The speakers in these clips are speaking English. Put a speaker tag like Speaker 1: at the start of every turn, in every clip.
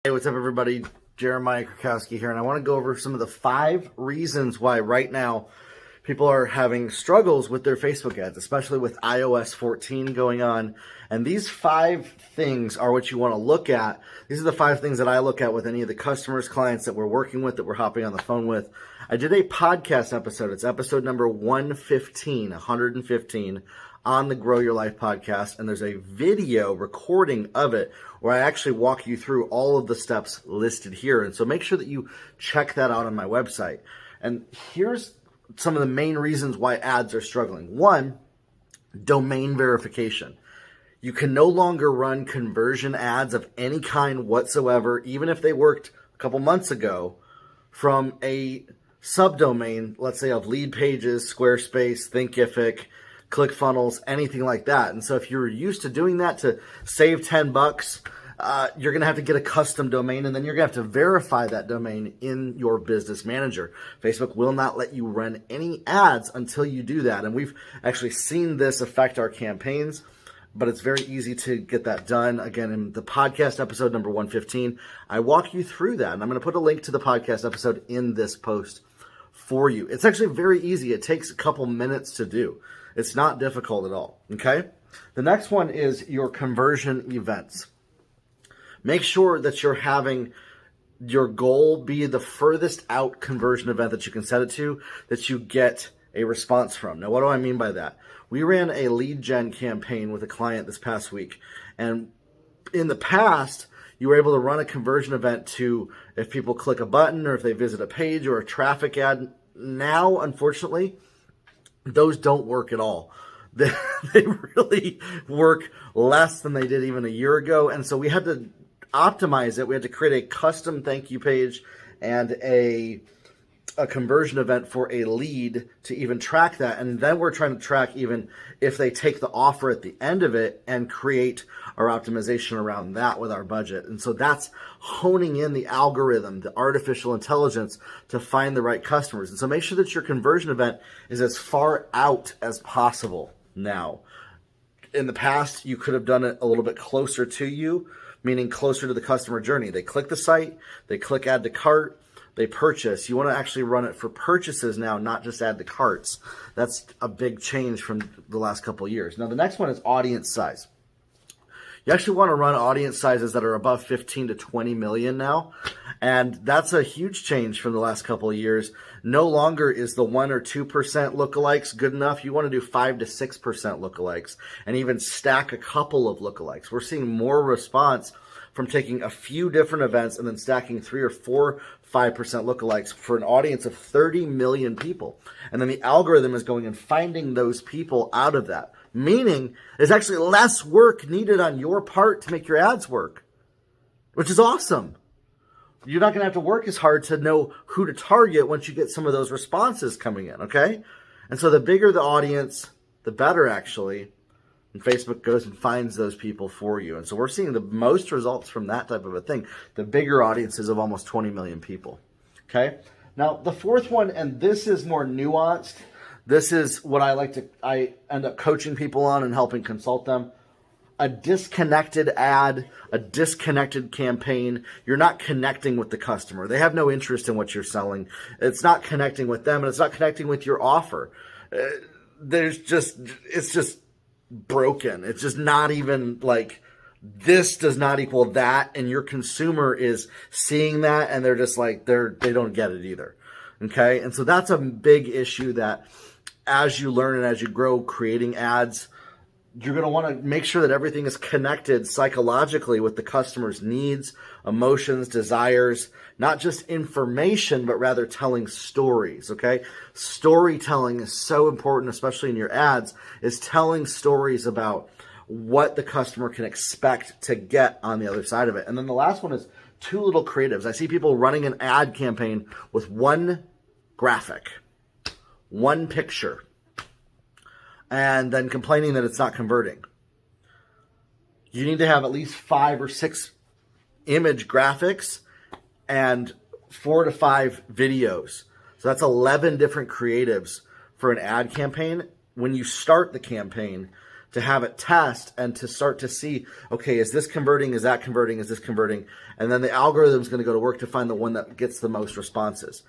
Speaker 1: Hey, what's up, everybody? Jeremiah Krakowski here, and I want to go over some of the 5 reasons why right now people are having struggles with their Facebook ads, especially with iOS 14 going on. And these 5 things are what you want to look at. These are the 5 things that I look at with any of the customers, clients that we're working with, that we're hopping on the phone with. I did a podcast episode. It's episode number 115 on the Grow Your Life podcast, and there's a video recording of it where I actually walk you through all of the steps listed here. And so make sure that you check that out on my website. And here's some of the main reasons why ads are struggling. 1, domain verification. You can no longer run conversion ads of any kind whatsoever, even if they worked a couple months ago, from a subdomain, let's say of Lead Pages, Squarespace, Thinkific, ClickFunnels, anything like that. And so if you're used to doing that to save $10, you're going to have to get a custom domain, and then you're going to have to verify that domain in your business manager. Facebook will not let you run any ads until you do that. And we've actually seen this affect our campaigns, but it's very easy to get that done. Again, in the podcast episode number 115, I walk you through that. And I'm going to put a link to the podcast episode in this post for you. It's actually very easy. It takes a couple minutes to do. It's not difficult at all, okay? The next one is your conversion events. Make sure that you're having your goal be the furthest out conversion event that you can set it to, that you get a response from. Now, what do I mean by that? We ran a lead gen campaign with a client this past week, and in the past, you were able to run a conversion event to if people click a button or if they visit a page or a traffic ad. Now, unfortunately, those don't work at all. They really work less than they did even a year ago. And so we had to optimize it. We had to create a custom thank you page and a conversion event for a lead to even track that. And then we're trying to track even if they take the offer at the end of it and create our optimization around that with our budget. And so that's honing in the algorithm, the artificial intelligence to find the right customers. And so make sure that your conversion event is as far out as possible now. In the past, you could have done it a little bit closer to you, meaning closer to the customer journey. They click the site, they click add to cart, they purchase. You want to actually run it for purchases now, not just add to carts. That's a big change from the last couple of years. Now, the next one is audience size. You actually want to run audience sizes that are above 15 to 20 million now. And that's a huge change from the last couple of years. No longer is the 1 or 2% lookalikes good enough. You want to do 5 to 6% lookalikes and even stack a couple of lookalikes. We're seeing more response from taking a few different events and then stacking 3 or 4, 5% lookalikes for an audience of 30 million people. And then the algorithm is going and finding those people out of that. Meaning there's actually less work needed on your part to make your ads work, which is awesome. You're not going to have to work as hard to know who to target once you get some of those responses coming in, okay? And so the bigger the audience, the better actually. And Facebook goes and finds those people for you. And so we're seeing the most results from that type of a thing. The bigger audiences of almost 20 million people, okay? Now, the fourth one, and this is more nuanced. This is what I end up coaching people on and helping consult them. A disconnected ad, a disconnected campaign. You're not connecting with the customer. They have no interest in what you're selling. It's not connecting with them, and it's not connecting with your offer. It's just broken. It's just not even like, this does not equal that, and your consumer is seeing that, and they're just like, they don't get it either. Okay? And so that's a big issue that as you learn and as you grow creating ads, you're going to want to make sure that everything is connected psychologically with the customer's needs, emotions, desires, not just information, but rather telling stories, okay? Storytelling is so important, especially in your ads, is telling stories about what the customer can expect to get on the other side of it. And then the last one is too little creatives. I see people running an ad campaign with one graphic, one picture, and then complaining that it's not converting. You need to have at least 5 or 6 image graphics and 4 to 5 videos. So that's 11 different creatives for an ad campaign. When you start the campaign, to have it test and to start to see, okay, is this converting? Is that converting? Is this converting? And then the algorithm is going to go to work to find the one that gets the most responses.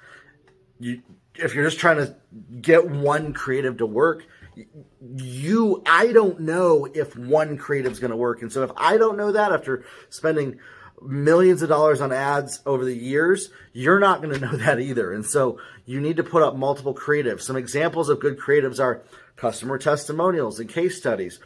Speaker 1: If you're just trying to get one creative to work, I don't know if one creative is going to work. And so if I don't know that after spending millions of dollars on ads over the years, you're not going to know that either. And so you need to put up multiple creatives. Some examples of good creatives are customer testimonials and case studies.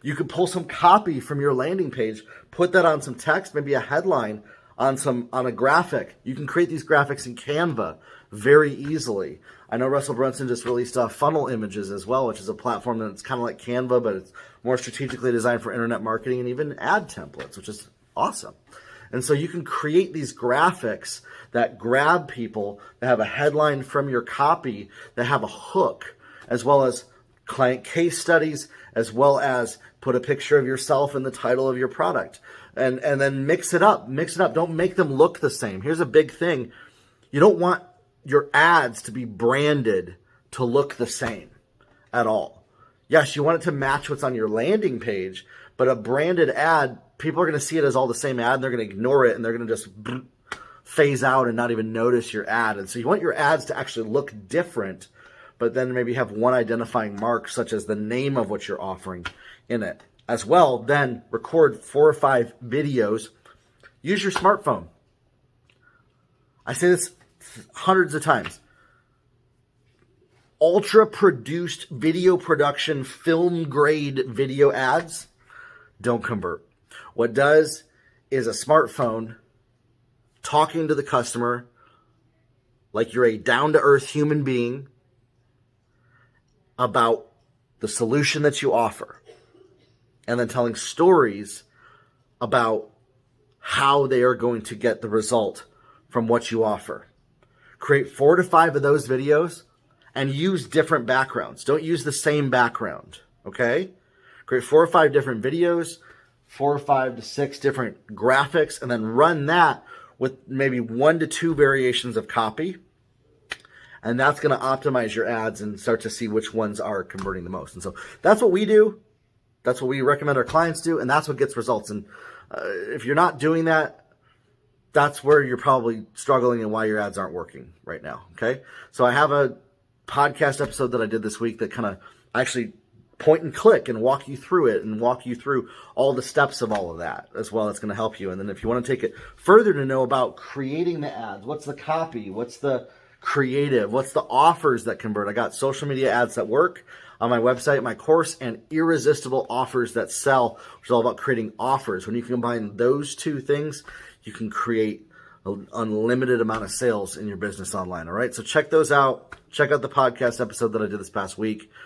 Speaker 1: You could pull some copy from your landing page, put that on some text, maybe a headline on a graphic. You can create these graphics in Canva very easily. I know Russell Brunson just released funnel images as well, which is a platform that's kind of like Canva, but it's more strategically designed for internet marketing and even ad templates, which is awesome. And so you can create these graphics that grab people, that have a headline from your copy, that have a hook, as well as client case studies, as well as put a picture of yourself in the title of your product. And then mix it up. Don't make them look the same. Here's a big thing. You don't want your ads to be branded to look the same at all. Yes, you want it to match what's on your landing page, but a branded ad, people are going to see it as all the same ad, and they're going to ignore it, and they're going to just phase out and not even notice your ad. And so you want your ads to actually look different, but then maybe have one identifying mark, such as the name of what you're offering in it. As well, then record 4 or 5 videos. Use your smartphone. I say this hundreds of times. Ultra produced video production, film grade video ads don't convert. What does is a smartphone talking to the customer like you're a down-to-earth human being about the solution that you offer, and then telling stories about how they are going to get the result from what you offer. Create 4 to 5 of those videos and use different backgrounds. Don't use the same background, okay? Create 4 or 5 different videos, 4 or 5 to 6 different graphics, and then run that with maybe 1 to 2 variations of copy. And that's going to optimize your ads and start to see which ones are converting the most. And so that's what we do. That's what we recommend our clients do. And that's what gets results. And if you're not doing that, that's where you're probably struggling and why your ads aren't working right now. Okay. So I have a podcast episode that I did this week that kind of actually point and click and walk you through it and walk you through all the steps of all of that as well. It's going to help you. And then if you want to take it further to know about creating the ads, what's the copy, what's the creative, what's the offers that convert, I got social media ads that work on my website, my course, and irresistible offers that sell, which is all about creating offers. When you combine those 2 things, you can create an unlimited amount of sales in your business online. All right. So check those out. Check out the podcast episode that I did this past week.